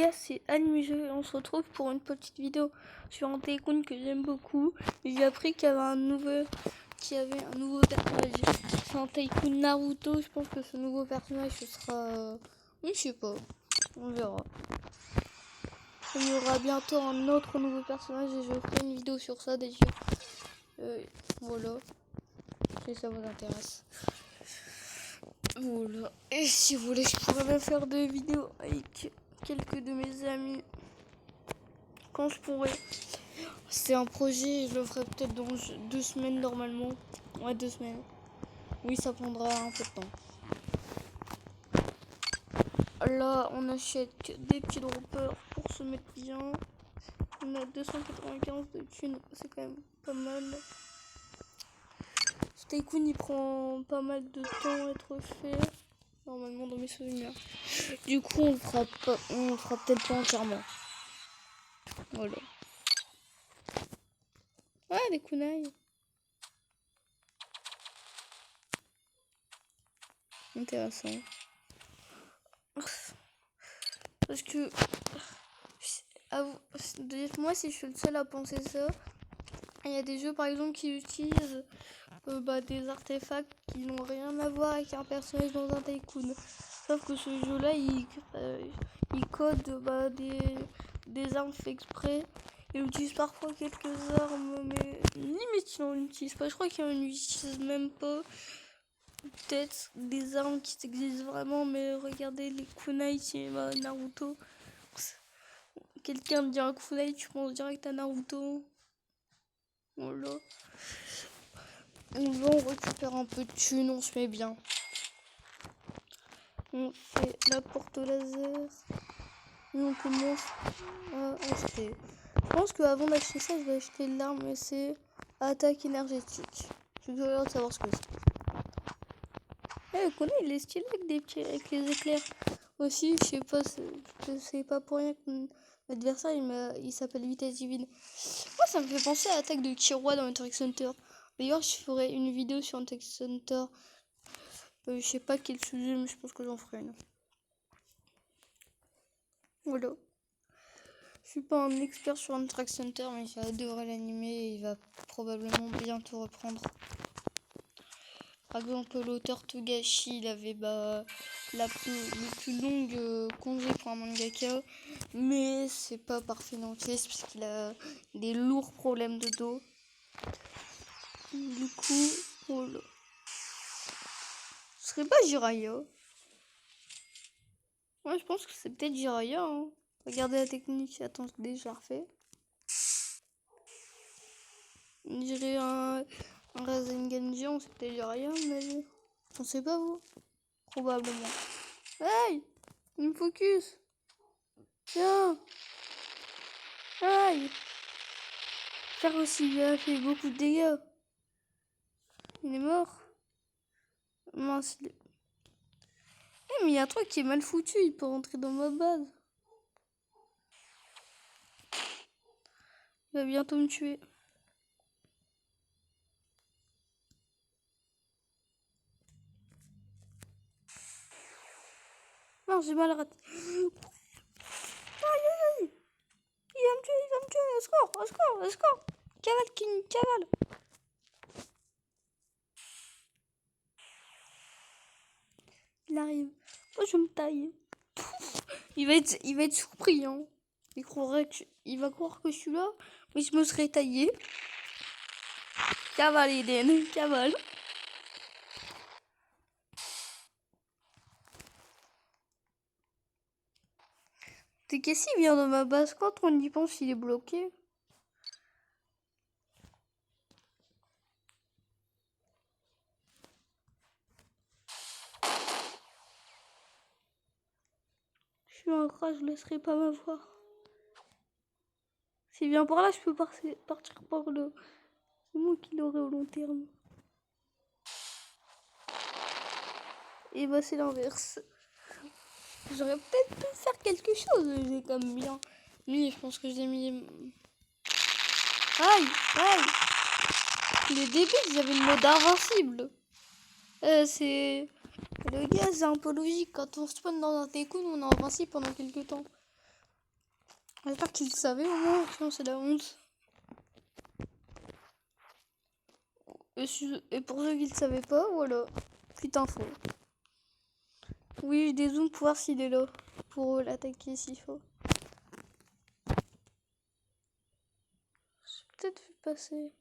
gars, c'est Anne-Mujeux et on se retrouve pour une petite vidéo sur un tycoon que j'aime beaucoup. J'ai appris qu'il y avait un nouveau personnage. C'est un tycoon Naruto. Je pense que ce nouveau personnage ce sera... je sais pas, on verra. Il y aura bientôt un autre nouveau personnage et je ferai une vidéo sur ça déjà. Voilà, si ça vous intéresse. Voilà. Et si vous voulez, je pourrais même faire des vidéos avec quelques de mes amis quand je pourrais. C'est un projet, je le ferai peut-être dans 2 semaines normalement. Ouais, 2 semaines. Oui, ça prendra un peu de temps. Là, on achète des petits droppers pour se mettre bien. On a 295 de thunes, c'est quand même pas mal. Ce tycoon, il prend pas mal de temps à être fait. Normalement, dans mes souvenirs. Du coup, on fera peut-être pas entièrement. Voilà. Ouais, des kunai. Intéressant. Parce que moi, si je suis le seul à penser ça, il y a des jeux par exemple qui utilisent des artefacts qui n'ont rien à voir avec un personnage dans un tycoon. Sauf que ce jeu-là, il code des armes fait exprès. Il utilise parfois quelques armes, mais limite il en utilise pas. Je crois qu'il en utilise même pas. Peut-être des armes qui existent vraiment, mais regardez les kunai chez Naruto. Quelqu'un me dit un kunai, tu penses direct à Naruto. Voilà. On récupère un peu de thunes, on se met bien. On fait la porte au laser. Et on commence à acheter. Je pense qu'avant d'acheter ça, je vais acheter l'arme, mais c'est attaque énergétique. Je suis curieux de savoir ce que c'est. Le kunai, il est stylé avec les éclairs. Aussi, je sais pas pour rien que l'adversaire il s'appelle Vitesse Divine. Moi, ça me fait penser à l'attaque de Killua dans Hunter x Hunter. D'ailleurs, je ferai une vidéo sur Hunter x Hunter. Je sais pas quel sujet, mais je pense que j'en ferai une. Voilà. Je suis pas un expert sur Hunter x Hunter, mais j'adorais l'anime et il va probablement bientôt reprendre. Par exemple, l'auteur Togashi, il avait le plus longue congé pour un mangaka, mais c'est pas parfait non plus parce qu'il a des lourds problèmes de dos. Du coup, voilà. Ce serait pas Jiraiya. Ouais, je pense que c'est peut-être Jiraiya. Hein. Regardez la technique. Attendez, je la refais. On dirait un Rasengan géant, c'est peut-être Jiraiya, mais on sait pas vous. Probablement. Hey, il me focus. Tiens. Aïe. Faire aussi, il a fait beaucoup de dégâts. Il est mort. Mince, mais il y a un truc qui est mal foutu, il peut rentrer dans ma base. Il va bientôt me tuer. Non, j'ai mal raté. Aïe, aïe, aïe. Il va me tuer. Au score, au score, au score. Cavale, King, cavale. Il arrive. Oh, je me taille. Il va être surpris, hein. Il va croire que je suis là, mais je me serais taillé. Cavale, Eden, cavale. Qu'est-ce qu'il vient de ma base quand on y pense, il est bloqué. Je suis un rat, je laisserai pas m'avoir. S'il vient par là, je peux partir par là. C'est moi qui l'aurai au long terme. Et bah c'est l'inverse. J'aurais peut-être pu faire quelque chose, j'ai comme bien. Mais je pense que j'ai mis... Aïe, aïe. Les débiles, ils avaient le mode invincible. C'est... Le gars, c'est un peu logique. Quand on spawn dans un tycoon, on est invincible pendant quelques temps. J'espère qu'il savait au moins, sinon c'est la honte. Et pour ceux qui ne savaient pas, voilà. Petite info. Oui, j'ai des zooms pour voir s'il est là. Pour l'attaquer s'il faut. J'ai peut-être vu passer.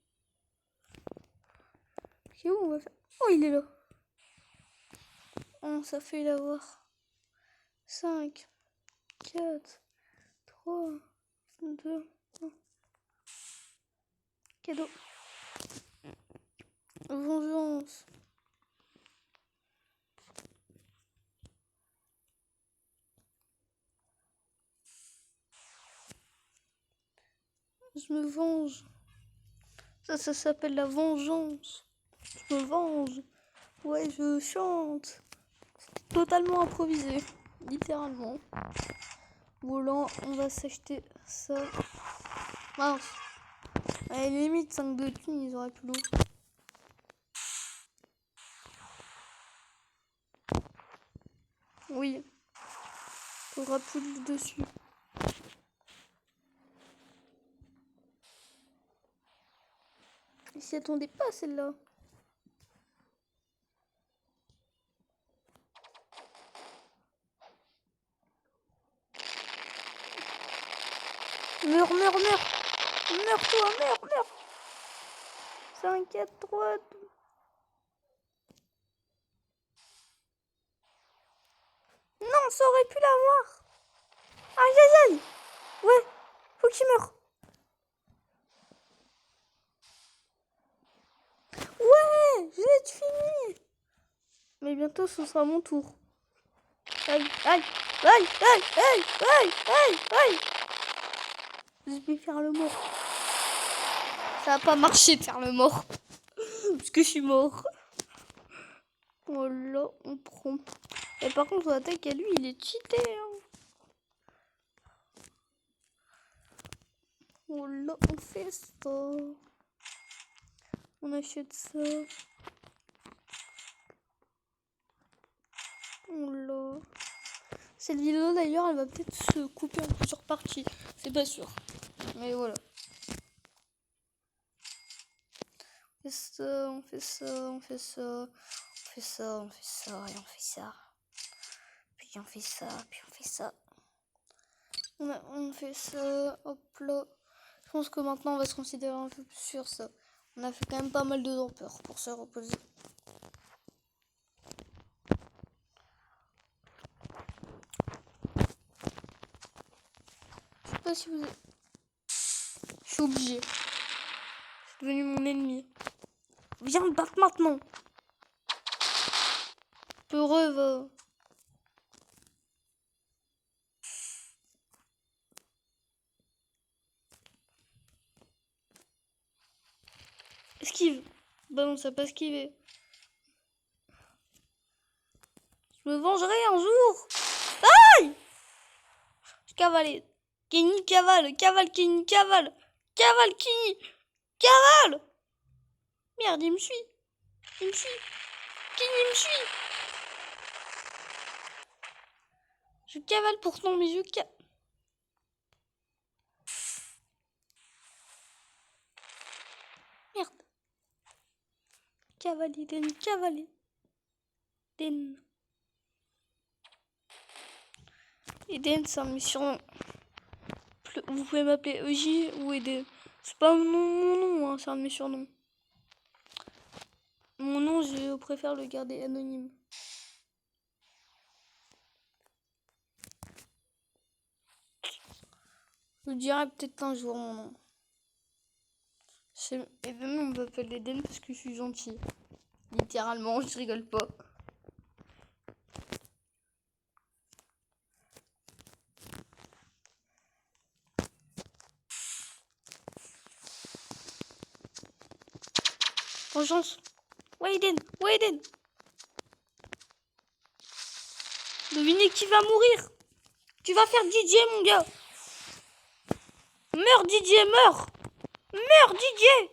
Ok, où on va faire... Oh, il est là. Oh, ça fait l'avoir. 5, 4, 3, 2, 1. Cadeau. Vengeance. Je me venge. Ça s'appelle la vengeance. Je me venge. Ouais, je chante. C'était totalement improvisé. Littéralement. Voilà, on va s'acheter ça. Mince. À la limite, 5 de thunes, ils auraient pu l'eau. Oui. Faudra plus dessus. Ils s'y attendaient pas, celle-là. Meurs, meurs, meurs. Meurs-toi, meurs, meurs. 5, 4, 3, 2. Non, ça aurait pu l'avoir. Aïe, aïe, aïe. Ouais, faut qu'il meure. Ouais, je l'ai fini. Mais bientôt, ce sera mon tour. Aïe, aïe, aïe, aïe, aïe, aïe, aïe, aïe. Je vais faire le mort. Ça va pas marcher de faire le mort. Parce que je suis mort. Voilà, on prend. Et par contre, l'attaque à lui, il est cheaté. Hein. Voilà, on fait ça. On achète ça. Voilà. Cette vidéo d'ailleurs, elle va peut-être se couper en plusieurs parties. C'est pas sûr. Mais voilà. On fait ça, on fait ça, on fait ça. On fait ça, on fait ça, et on fait ça. Puis on fait ça, puis on fait ça. On fait ça, hop là. Je pense que maintenant on va se considérer un peu plus sur ça. On a fait quand même pas mal de dampeurs pour se reposer. Je sais pas si vous... Je suis obligée. C'est devenu mon ennemi. Viens me battre maintenant. Peureux, va. Esquive. Bah non, ça pas esquivé. Je me vengerai un jour. Aïe! Je cavale. Kenny cavale. Cavale, Kenny cavale. Cavale, Kenny. Cavale! Merde, il me suit. Il me suit. Kenny me suit. Je cavale pourtant, mais je cavale. Merde. Cavalier, Den, cavalier. Den. Eden, c'est un surnom. Vous pouvez m'appeler EJ ou Eden. C'est pas mon nom, hein, c'est un de mes surnoms. Mon nom, je préfère le garder anonyme. Je dirai peut-être un jour mon nom. Et même on m'appelle Eden parce que je suis gentil. Littéralement, je rigole pas. Vengeance. Ouais Eden, ouais Eden. Devinez qui va mourir. Tu vas faire Didier mon gars. Meurs Didier, meurs. Meurs Didier.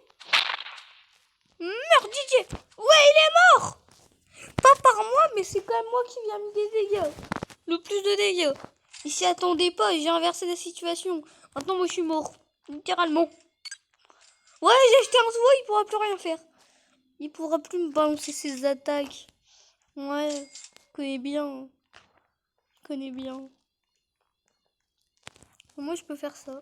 Meurs Didier. Ouais il est mort. Pas par moi mais c'est quand même moi qui lui ai mis des dégâts. Le plus de dégâts. Il s'y attendait pas, j'ai inversé la situation. Maintenant, moi, je suis mort. Littéralement. Ouais, j'ai acheté un Zwo, il pourra plus rien faire. Il pourra plus me balancer ses attaques. Ouais, je connais bien. Je connais bien. Moi, je peux faire ça.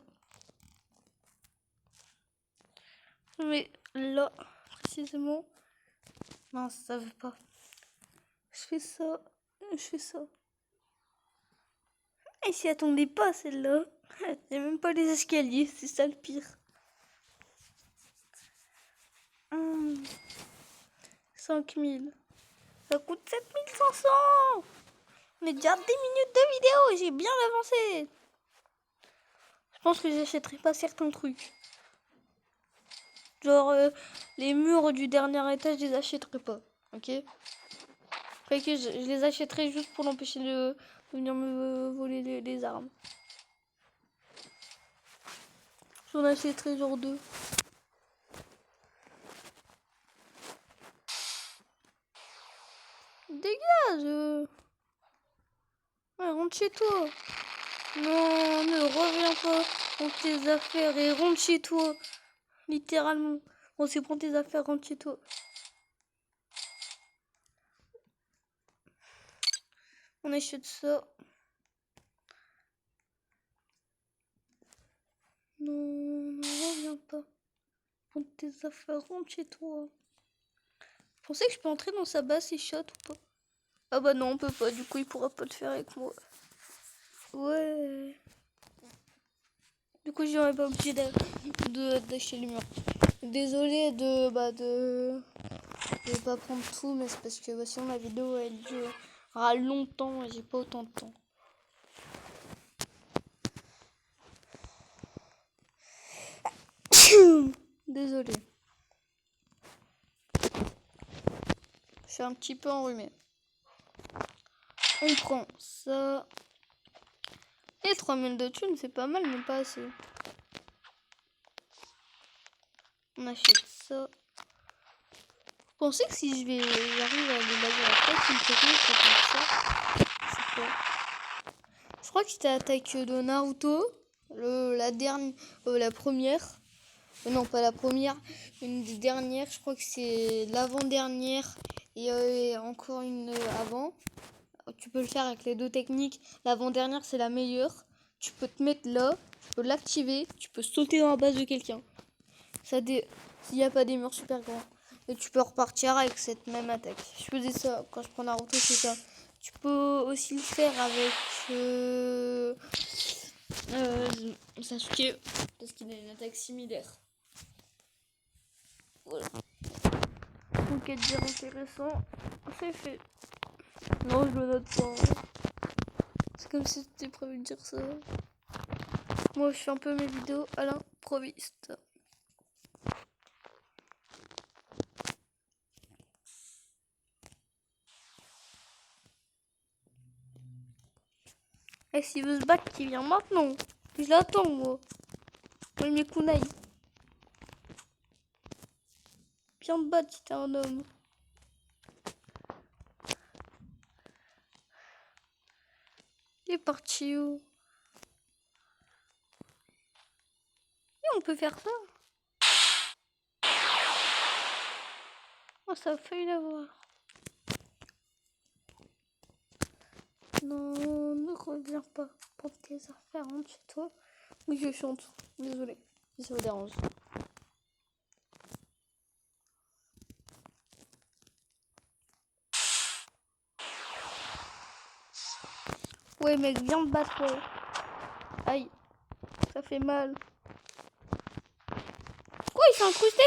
Mais là, précisément... Non, ça veut pas. Je fais ça. Je fais ça. Elle s'y attendait pas, celle-là. Il n'y a même pas les escaliers, c'est ça le pire. 5000. Ça coûte 7500. On est déjà à 10 minutes de vidéo et j'ai bien avancé. Je pense que j'achèterai pas certains trucs. Genre les murs du dernier étage, je les achèterai pas. Ok? Après que je les achèterai juste pour l'empêcher de venir me voler les armes. J'en achèterai genre 2. Dégage! Ouais, rentre chez toi. Non, ne reviens pas. Prends tes affaires et rentre chez toi. Littéralement. Bon, c'est prends tes affaires, rentre chez toi. On achète ça. Non, ne reviens pas. Prends tes affaires, rentre chez toi. Je pensais que je peux entrer dans sa base et shot ou pas? Ah bah non, on peut pas. Du coup, il pourra pas le faire avec moi. Ouais. Du coup, j'aurais pas obligé d'acheter le mur. Désolée de pas prendre tout, mais c'est parce que sinon la vidéo elle durera longtemps et j'ai pas autant de temps. Désolée. Je suis un petit peu enrhumée. On prend ça. Et 3000 de thunes, c'est pas mal, mais pas assez. On achète ça. Vous pensez que si j'arrive à déballer la tête, il me fait rien pour faire ça? Je sais pas. Je crois que c'était l'attaque de Naruto. La première. Non, pas la première. Une des dernières. Je crois que c'est l'avant-dernière. Et encore une avant. Tu peux le faire avec les deux techniques. L'avant-dernière, c'est la meilleure. Tu peux te mettre là. Tu peux l'activer. Tu peux sauter dans la base de quelqu'un. S'il n'y a pas des murs super grands. Et tu peux repartir avec cette même attaque. Je faisais ça quand je prends Naruto, c'est ça. Tu peux aussi le faire avec Sasuke, parce qu'il a une attaque similaire. Voilà. Donc à dire intéressant, c'est fait. Non, je le note pas. C'est comme si c'était prévu de dire ça. Moi, je fais un peu mes vidéos à l'improviste. Et s'il veut se battre, il vient maintenant. Je l'attends, moi. Moi, mes kunai. Viens te battre si t'es un homme. Il est parti où? Et on peut faire ça. Oh, ça a failli l'avoir. Non, ne reviens pas. Prends tes affaires, rentre chez toi. Oui, je chante. Désolée. Si ça vous dérange. Ouais, mec, viens me battre, ouais. Aïe. Ça fait mal. Quoi, il s'est incrusté?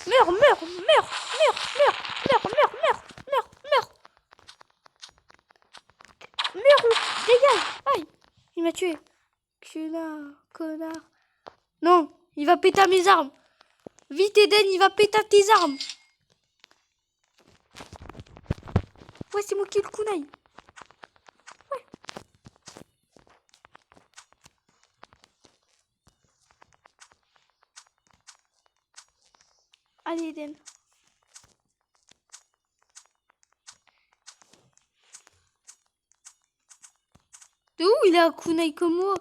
Meurs, meurs, meurs, meurs, meurs, meurs, meurs, meurs, meurs, meurs. Meurs, dégage. Aïe. Il m'a tué. Connard. Non, il va péter mes armes. Vite, Eden, il va péter tes armes. Ouais, c'est moi qui ai le kunai. Ouais. Allez, Eden. De où il qu'il a un kunai comme moi.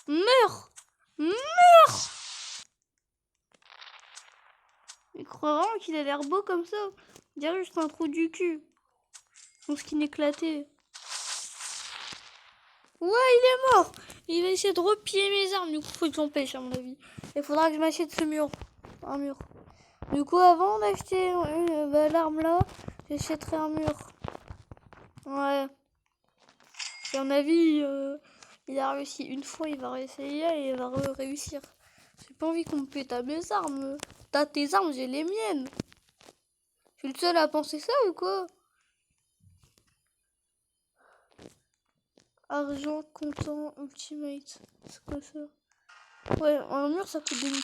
Meurs. Meurs. Il croit vraiment qu'il a l'air beau comme ça. On dirait juste un trou du cul. Son skin éclaté. Ouais, il est mort. Il va essayer de repiler mes armes. Du coup, faut que j'empêche à mon avis. Il faudra que je m'achète ce mur. Un mur. Du coup, avant d'acheter l'arme là, j'achèterai un mur. Ouais. Et à mon avis, il a réussi une fois, il va réessayer et il va réussir. J'ai pas envie qu'on me pète à mes armes. T'as tes armes, j'ai les miennes. Je suis le seul à penser ça ou quoi? Argent, comptant, ultimate. C'est quoi ça? Ouais, un mur ça coûte 2000.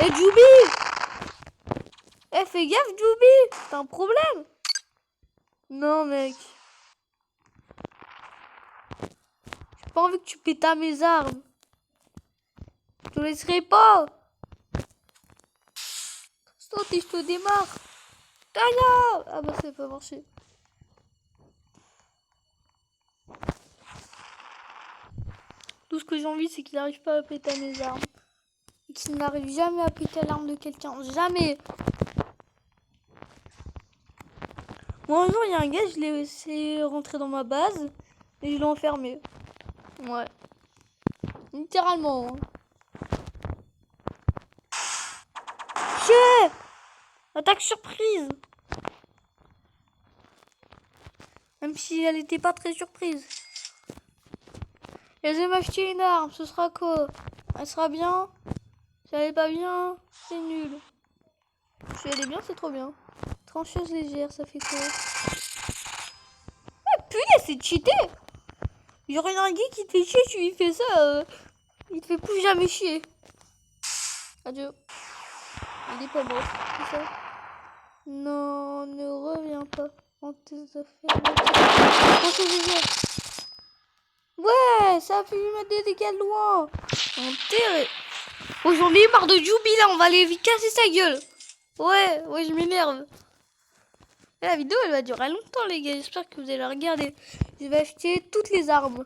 Eh Joubi! Eh fais gaffe Joubi! T'as un problème? Non mec. J'ai pas envie que tu pètes à mes armes. Je te laisserai pas. Saute et je te démarre. Taya! Ah bah ça n'a pas marché. Tout ce que j'ai envie c'est qu'il n'arrive pas à péter à mes armes. Et qu'il n'arrive jamais à péter à l'arme de quelqu'un. Jamais. Moi un jour il y a un gars, je l'ai laissé rentrer dans ma base et je l'ai enfermé. Ouais. Littéralement. Hein. Chais! Attaque surprise! Même si elle n'était pas très surprise. Et je vais m'acheter une arme, ce sera quoi? Elle sera bien? Si elle est pas bien, c'est nul. Si elle est bien, c'est trop bien. Trancheuse légère, ça fait quoi? Ah putain, c'est cheaté! J'aurais un gars qui te fait chier, tu lui fais ça, il te fait plus jamais chier. Adieu. Il est pas mort, c'est ça? Non, ne reviens pas. On tes affaires. Trancheuse légère. Ouais, ça a pu lui mettre des dégâts loin. Enterré. Oh, j'en ai marre de Joubi là, on va aller vite casser sa gueule. Ouais, je m'énerve. La vidéo elle va durer longtemps les gars, j'espère que vous allez la regarder. Je vais acheter toutes les armes.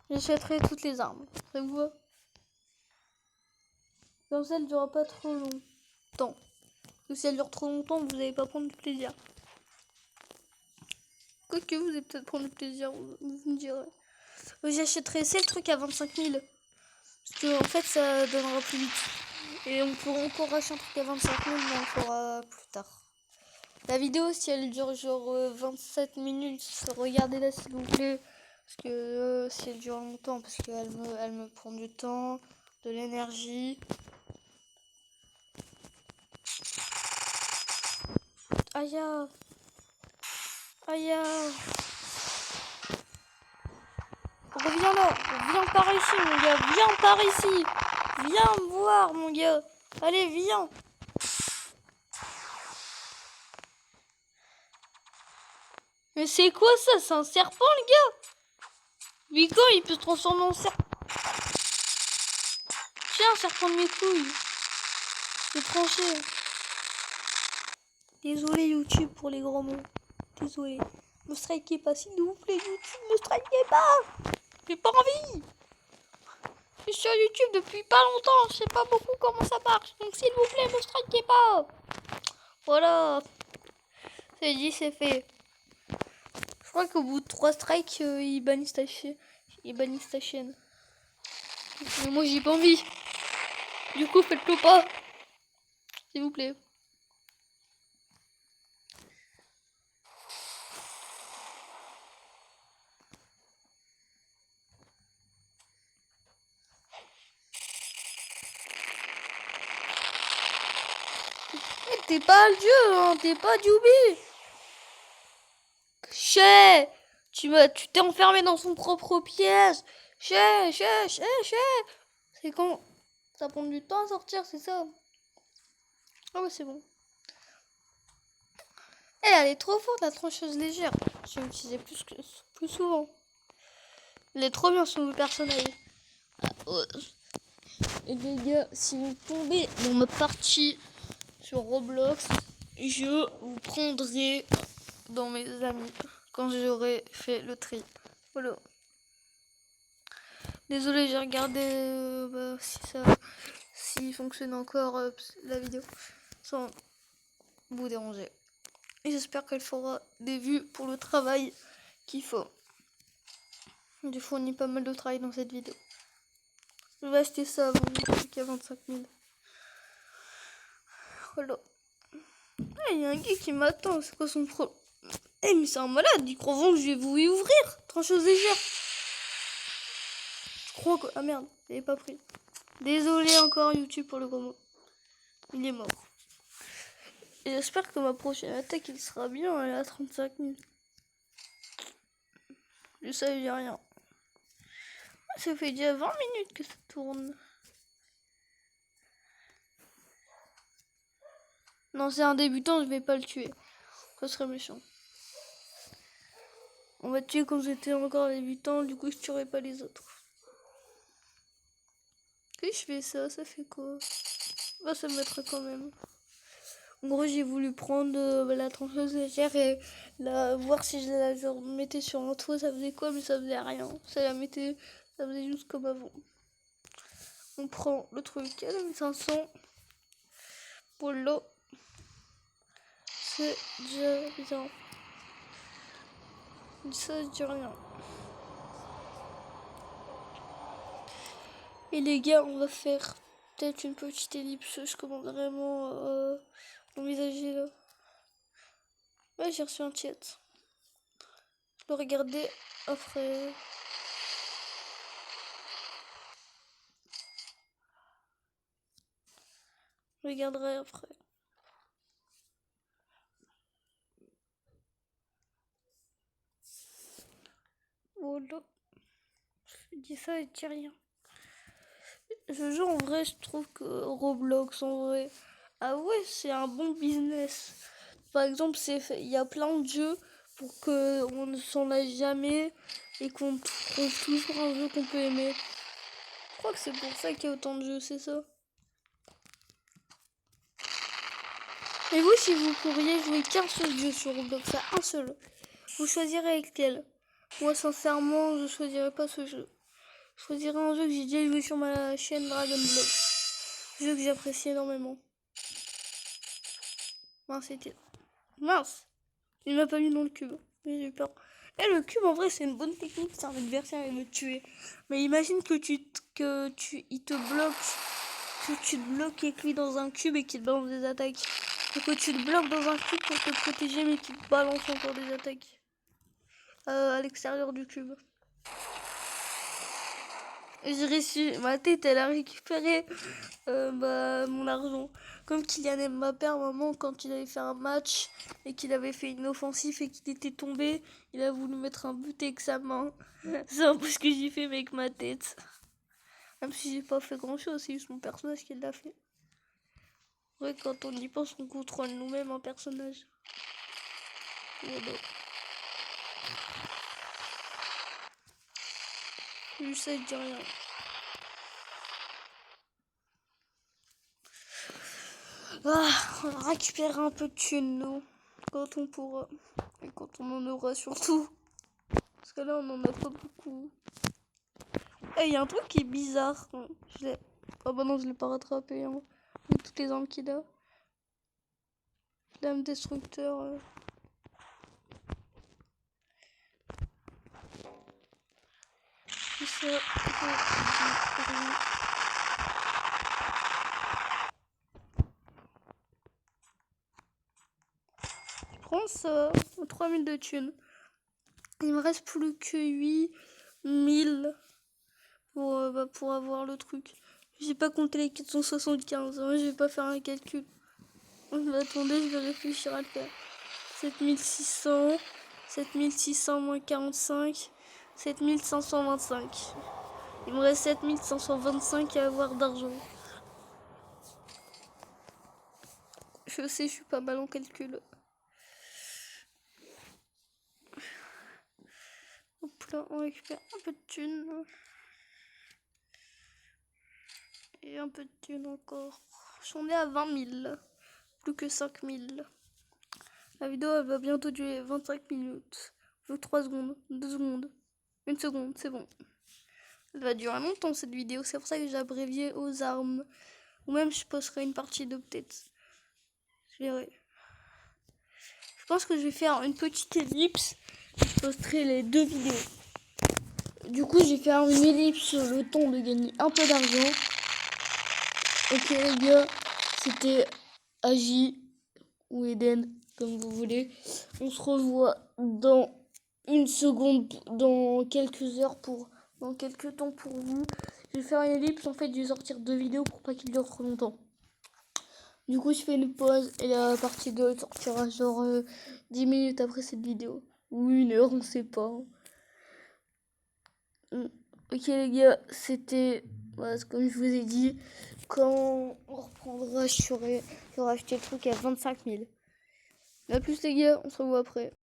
J'achèterai toutes les armes. Ça vous va? Comme ça elle ne durera pas trop longtemps. Parce que si elle dure trop longtemps, vous n'allez pas prendre du plaisir. Quoique vous allez peut-être prendre du plaisir, vous me direz. J'achèterai 7 trucs à 25 000. Parce que en fait ça donnera plus vite. Et on pourra encore acheter un truc à 25 000, mais on le fera plus tard. La vidéo, si elle dure genre 27 minutes, regardez-la s'il vous plaît. Parce que si elle dure longtemps, parce qu'elle me prend du temps, de l'énergie. Aïe aïe. Reviens là, viens par ici mon gars, viens par ici. Viens me voir mon gars. Allez, viens. Mais c'est quoi ça? C'est un serpent le gars? Mais quand il peut se transformer en serpent? Tiens, un serpent de mes couilles. C'est tranché. Désolé YouTube pour les gros mots. Désolé. Me strikez pas s'il vous plaît YouTube. Me strikez pas. J'ai pas envie. Je suis sur YouTube depuis pas longtemps. Je sais pas beaucoup comment ça marche. Donc s'il vous plaît, me strikez pas. Voilà. C'est dit, c'est fait. Je crois qu'au bout de 3 strikes, ils bannissent ta chaîne. Mais moi j'ai pas envie. Du coup, faites-le pas. S'il vous plaît. T'es pas le dieu, hein. T'es pas Joubi. Chais. Tu t'es enfermé dans son propre piège. Chais. C'est quand ça prend du temps à sortir, c'est ça? Ah ouais, c'est bon. Elle est trop forte, la trancheuse légère. Je vais l'utiliser plus souvent. Elle est trop bien ce nouveau personnage. Et les gars, si vous tombez dans ma partie sur Roblox, je vous prendrai dans mes amis. quand j'aurai fait le tri. Voilà. Désolé, j'ai regardé s'il fonctionne encore la vidéo sans vous déranger. Et j'espère qu'elle fera des vues pour le travail qu'il faut. J'ai fourni pas mal de travail dans cette vidéo. Je vais acheter ça avant le truc à 25 000. Voilà. Il y a un gars qui m'attend, c'est quoi son problème? Mais c'est un malade, il croit vraiment que je vais vous y ouvrir. Trancheuse légère. Je crois que... Ah merde, j'avais pas pris. Désolé encore YouTube pour le gros mot. Il est mort. Et j'espère que ma prochaine attaque, il sera bien, elle est à 35 000. Je sais, j'ai rien. Ça fait déjà 20 minutes que ça tourne. Non, c'est un débutant, je vais pas le tuer. Ça serait méchant. On va tuer quand j'étais encore débutant, du coup je tuerai pas les autres. Si je fais ça, ça fait quoi? Bah ça me mettra quand même. En gros j'ai voulu prendre la trancheuse légère et voir si je la mettais sur un toit, ça faisait quoi, mais ça faisait rien. Ça faisait juste comme avant. On prend le truc à 2500 pour l'eau. C'est déjà bien. Ça c'est déjà rien. Et les gars, on va faire peut-être une petite ellipse. Je commence vraiment à envisager là. Ouais, j'ai reçu un chat. Je peux regarder après. Je regarderai après. Voilà. Je dis ça et dis rien. Ce jeu en vrai, je trouve que Roblox en vrai. Ah ouais, c'est un bon business. Par exemple, il y a plein de jeux pour qu'on ne s'en lasse jamais et qu'on trouve toujours un jeu qu'on peut aimer. Je crois que c'est pour ça qu'il y a autant de jeux, c'est ça. Et vous, si vous pourriez jouer qu'un seul jeu sur Roblox, à un seul, vous choisirez lequel? Moi, sincèrement, je choisirais pas ce jeu. Je choisirais un jeu que j'ai déjà joué sur ma chaîne Dragon Blox. Jeu que j'apprécie énormément. Mince, c'était... Mince! Il m'a pas mis dans le cube. J'ai eu peur. Et le cube, en vrai, c'est une bonne technique. C'est un adversaire et me tuer. Mais imagine que il te bloque. Que tu te bloques avec lui dans un cube et qu'il te balance des attaques. Et que tu te bloques dans un cube pour te protéger mais qu'il te balance encore des attaques. À l'extérieur du cube. J'ai réussi, ma tête elle a récupéré mon argent. Comme Kylian Mbappé à un moment quand il avait fait un match et qu'il avait fait une offensive et qu'il était tombé, il a voulu mettre un but avec sa main. C'est un peu ce que j'ai fait avec ma tête. Même si j'ai pas fait grand chose, c'est juste mon personnage qui l'a fait. Ouais, quand on y pense, on contrôle nous-mêmes un personnage. Voilà. Je sais, je dis rien. Ah, on va récupérer un peu de thunes, nous. Quand on pourra. Et quand on en aura surtout. Parce que là, on en a pas beaucoup. Eh, il y a un truc qui est bizarre. Ah bah non, je l'ai pas rattrapé. Hein. Avec toutes les armes qu'il a. Lame destructeur. Tout ça. Je prends ça. 3000 de thunes. Il me reste plus que 8000 pour avoir le truc. J'ai pas compté les 475. Hein, je vais pas faire un calcul. Attendez, je vais réfléchir à le faire. 7600. 7600 moins 45. 7525. Il me reste 7525 à avoir d'argent. Je sais, je suis pas mal en calcul. Hop là, on récupère un peu de thunes. Et un peu de thunes encore. J'en ai à 20 000. Plus que 5 000. La vidéo elle va bientôt durer 25 minutes. Je veux 3 secondes, 2 secondes, 1 seconde, c'est bon. Elle va durer longtemps cette vidéo, c'est pour ça que j'ai abrévié aux armes. Ou même je posterai une partie de peut-être. Je verrai. Je pense que je vais faire une petite ellipse. Je posterai les 2 vidéos. Du coup, je vais faire une ellipse sur le temps de gagner un peu d'argent. Ok les gars, c'était Agi ou Eden, comme vous voulez. On se revoit dans une seconde, dans quelques heures, dans quelques temps pour vous. Je vais faire une ellipse, en fait, je vais sortir 2 vidéos pour pas qu'il dure trop longtemps. Du coup, je fais une pause et la partie 2 sortira genre 10 minutes après cette vidéo. Ou 1 heure, on sait pas. Ok les gars, c'était, voilà, comme je vous ai dit, quand on reprendra, j'aurai acheté le truc à 25 000. A plus les gars, on se revoit après.